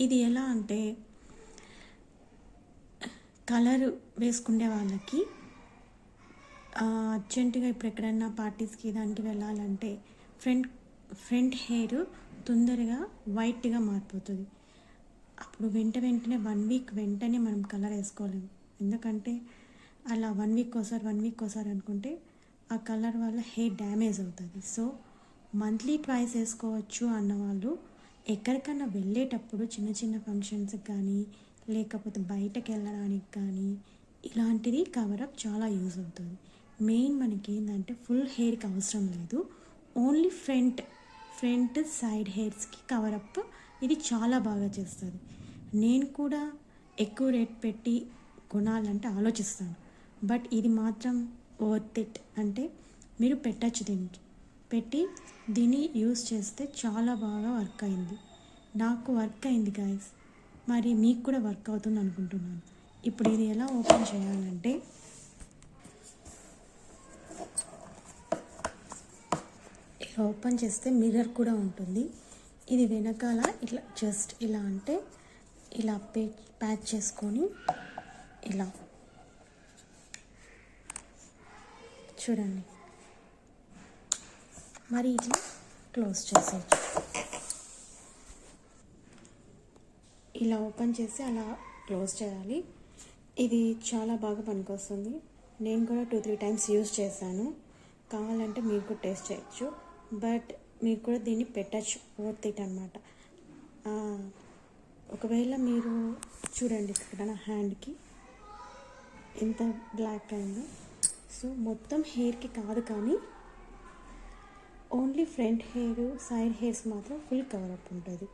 ఇది ఎలా అంటే కలర్ వేసుకునే వాళ్ళకి అర్జెంటుగా ఇప్పుడు ఎక్కడైనా పార్టీస్కి దానికి వెళ్ళాలంటే ఫ్రంట్ హెయిర్ తొందరగా వైట్గా మారిపోతుంది. అప్పుడు వెంటనే 1 వీక్ వెంటనే మనం కలర్ వేసుకోలేము. ఎందుకంటే అలా 1 వీక్ ఒకసారి అనుకుంటే ఆ కలర్ వల్ల హెయిర్ డ్యామేజ్ అవుతుంది. సో మంత్లీ ట్వైస్ వేసుకోవచ్చు అన్నవాళ్ళు ఎక్కడికన్నా వెళ్ళేటప్పుడు చిన్న ఫంక్షన్స్కి కానీ లేకపోతే బయటకు వెళ్ళడానికి కానీ ఇలాంటిది కవరప్ చాలా యూజ్ అవుతుంది. మెయిన్ మనకి ఏంటంటే ఫుల్ హెయిర్కి అవసరం లేదు, ఓన్లీ ఫ్రంట్ సైడ్ హెయిర్స్కి కవరప్ ఇది చాలా బాగా చేస్తుంది. నేను కూడా ఎక్కువ రేట్ పెట్టి కొనాలంటే ఆలోచిస్తాను, బట్ ఇది మాత్రం వర్త్ ఇట్. అంటే మీరు పెట్టచ్చు, పెట్టి దీన్ని యూజ్ చేస్తే చాలా బాగా వర్క్ అయింది. నాకు వర్క్ అయింది గైస్, మరి మీకు కూడా వర్క్ అవుతుంది అనుకుంటున్నాను. ఇప్పుడు ఇది ఎలా ఓపెన్ చేయాలంటే ఇలా ఓపెన్ చేస్తే మిర్రర్ కూడా ఉంటుంది. ఇది వెనకాల ఇట్లా జస్ట్ ఇలా అంటే ఇలా ప్యాచ్ చేసుకొని ఇలా చూడండి, మరి ఇట్లా క్లోజ్ చేసేయచ్చు. ఇలా ఓపెన్ చేసి అలా క్లోజ్ చేయాలి. ఇది చాలా బాగా పనికొస్తుంది. నేను కూడా 2-3 టైమ్స్ యూజ్ చేశాను. కావాలంటే మీరు కూడా టేస్ట్ చేయొచ్చు, బట్ మీరు కూడా దీన్ని పెట్టచ్చు, వర్త్ ఇట్ అనమాట. ఒకవేళ మీరు చూడండి ఇక్కడ నా హ్యాండ్కి ఎంత బ్లాక్ అయిందో. సో మొత్తం హెయిర్కి కాదు, కానీ only front hair side hairs మాత్రం ఫుల్ కవరప్ ఉంటుంది.